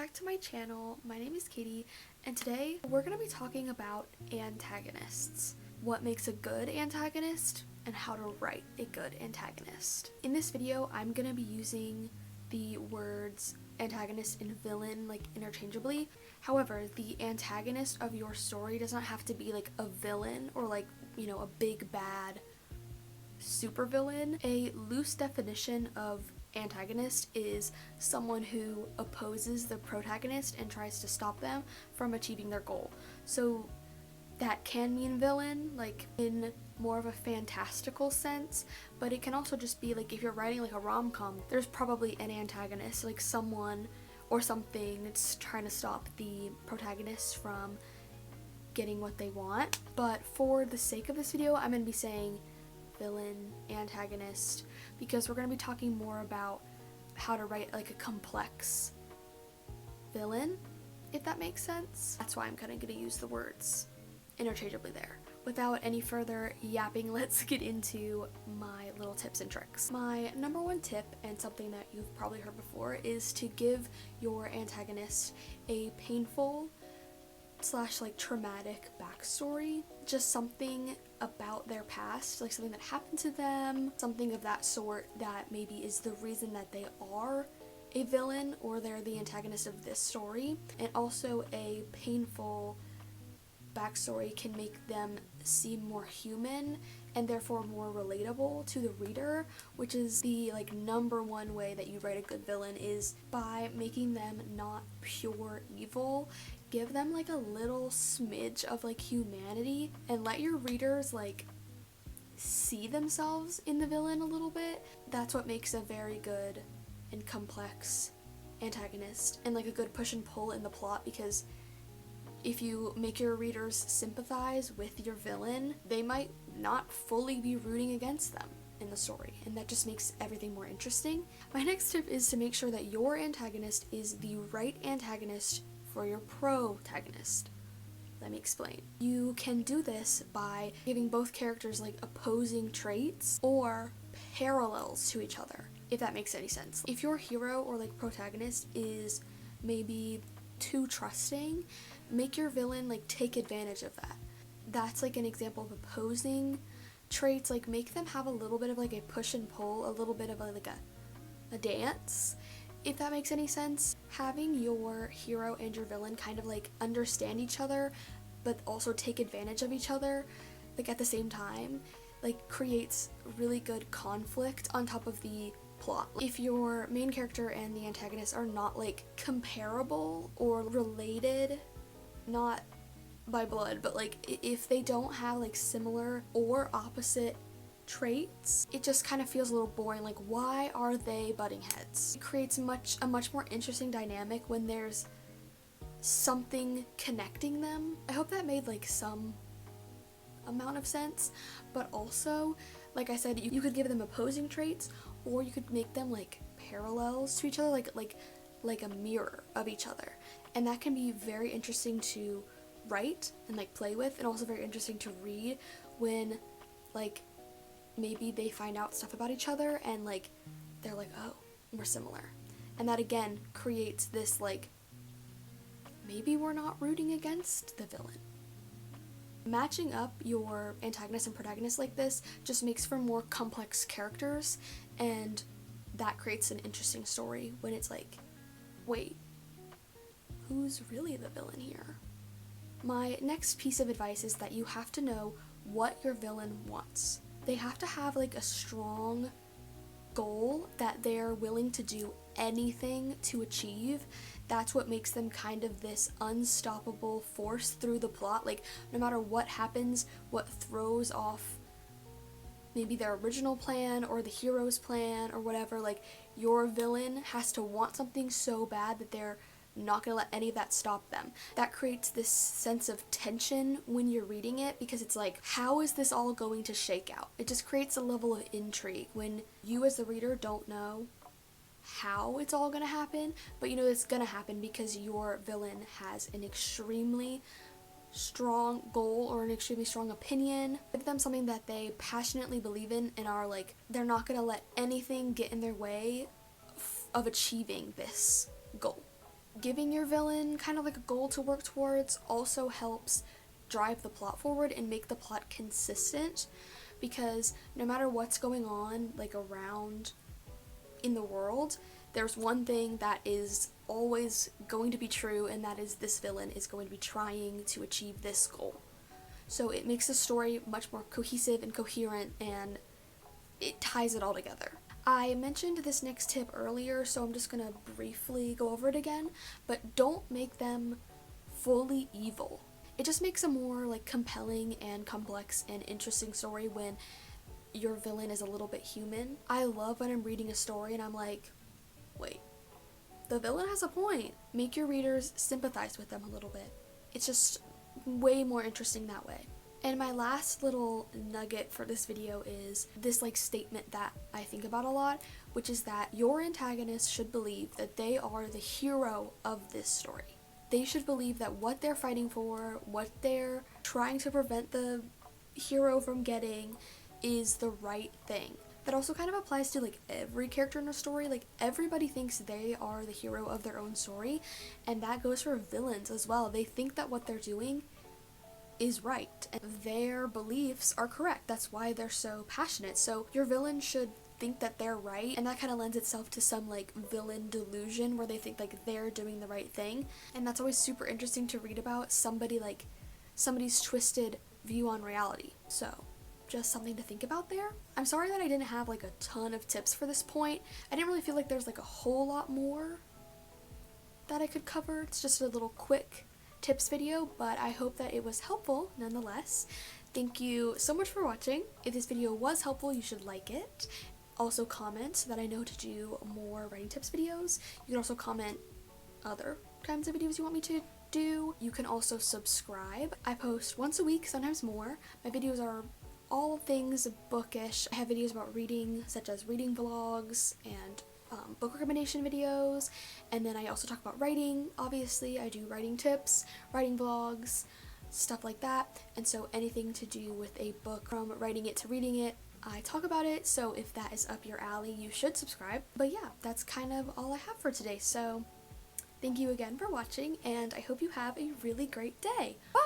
back to my channel. My name is Katie, and today we're going to be talking about antagonists. What makes a good antagonist, and how to write a good antagonist. In this video, I'm going to be using the words antagonist and villain interchangeably. However, the antagonist of your story does not have to be a villain or a big bad supervillain. A loose definition of antagonist is someone who opposes the protagonist and tries to stop them from achieving their goal. So that can mean villain, in more of a fantastical sense, but it can also just be if you're writing a rom-com, there's probably an antagonist, someone or something that's trying to stop the protagonist from getting what they want. But for the sake of this video, I'm going to be saying villain, antagonist, because we're going to be talking more about how to write a complex villain, if that makes sense. That's why I'm kind of going to use the words interchangeably there. Without any further yapping, let's get into my little tips and tricks. My number one tip, and something that you've probably heard before, is to give your antagonist a painful / traumatic backstory. Just something about their past, something that happened to them, something of that sort that maybe is the reason that they are a villain or they're the antagonist of this story. And also a painful backstory can make them seem more human and therefore more relatable to the reader, which is the number one way that you write a good villain, is by making them not pure evil. Give them a little smidge of humanity and let your readers see themselves in the villain a little bit. That's what makes a very good and complex antagonist, and a good push and pull in the plot, because if you make your readers sympathize with your villain, they might not fully be rooting against them in the story, and that just makes everything more interesting. My next tip is to make sure that your antagonist is the right antagonist for your protagonist. Let me explain. You can do this by giving both characters opposing traits or parallels to each other, if that makes any sense. If your hero or protagonist is maybe too trusting, make your villain take advantage of that. That's an example of opposing traits. Make them have a little bit of a push and pull, a little bit of a dance, if that makes any sense. Having your hero and your villain kind of understand each other but also take advantage of each other at the same time creates really good conflict on top of the plot. If your main character and the antagonist are not comparable or related, not by blood, but if they don't have similar or opposite traits, it just kind of feels a little boring. Why are they butting heads? It creates a much more interesting dynamic when there's something connecting them. I hope that made some amount of sense. But also, like I said, you could give them opposing traits, or you could make them parallels to each other, like a mirror of each other, and that can be very interesting to write and play with, and also very interesting to read when maybe they find out stuff about each other and they're oh, we're similar, and that again creates this maybe we're not rooting against the villain. Matching up your antagonist and protagonist like this just makes for more complex characters, and that creates an interesting story when it's wait, who's really the villain here? My next piece of advice is that you have to know what your villain wants. They have to have a strong goal that they're willing to do anything to achieve. That's what makes them kind of this unstoppable force through the plot. No matter what happens, what throws off maybe their original plan or the hero's plan or whatever, your villain has to want something so bad that they're not gonna let any of that stop them. That creates this sense of tension when you're reading it, because it's how is this all going to shake out? It just creates a level of intrigue when you as the reader don't know how it's all gonna happen, but you know it's gonna happen because your villain has an extremely strong goal or an extremely strong opinion. Give them something that they passionately believe in and are they're not gonna let anything get in their way of achieving this goal. giving your villain kind of like a goal to work towards also helps drive the plot forward and make the plot consistent, because no matter what's going on like around in the world, there's one thing that is always going to be true, and that is this villain is going to be trying to achieve this goal. So it makes the story much more cohesive and coherent, and it ties it all together. I mentioned this next tip earlier, so I'm just gonna briefly go over it again, but don't make them fully evil. It just makes a more like compelling and complex and interesting story when your villain is a little bit human. I love when I'm reading a story and I'm like, wait, the villain has a point. Make your readers sympathize with them a little bit. It's just way more interesting that way. And my last little nugget for this video is this like statement that I think about a lot, which is that your antagonist should believe that they are the hero of this story. They should believe that what they're fighting for, what they're trying to prevent the hero from getting, is the right thing. That also kind of applies to like every character in a story. Like everybody thinks they are the hero of their own story, and that goes for villains as well. They think that what they're doing is right and their beliefs are correct. That's why they're so passionate. So your villain should think that they're right, and that kind of lends itself to some like villain delusion where they think like they're doing the right thing. And that's always super interesting to read about somebody's twisted view on reality. So just something to think about there. I'm sorry that I didn't have like a ton of tips for this point. I didn't really feel like there's like a whole lot more that I could cover. It's just a little quick tips video, but I hope that it was helpful nonetheless. Thank you so much for watching. If this video was helpful, you should like it. Also comment so that I know to do more writing tips videos. You can also comment other kinds of videos you want me to do. You can also subscribe. I post once a week, sometimes more. My videos are all things bookish. I have videos about reading, such as reading vlogs and book recommendation videos, and then I also talk about writing. Obviously, I do writing tips, writing vlogs, stuff like that, and so anything to do with a book, from writing it to reading it, I talk about it. So if that is up your alley, you should subscribe. But yeah, that's kind of all I have for today, so thank you again for watching, and I hope you have a really great day. Bye!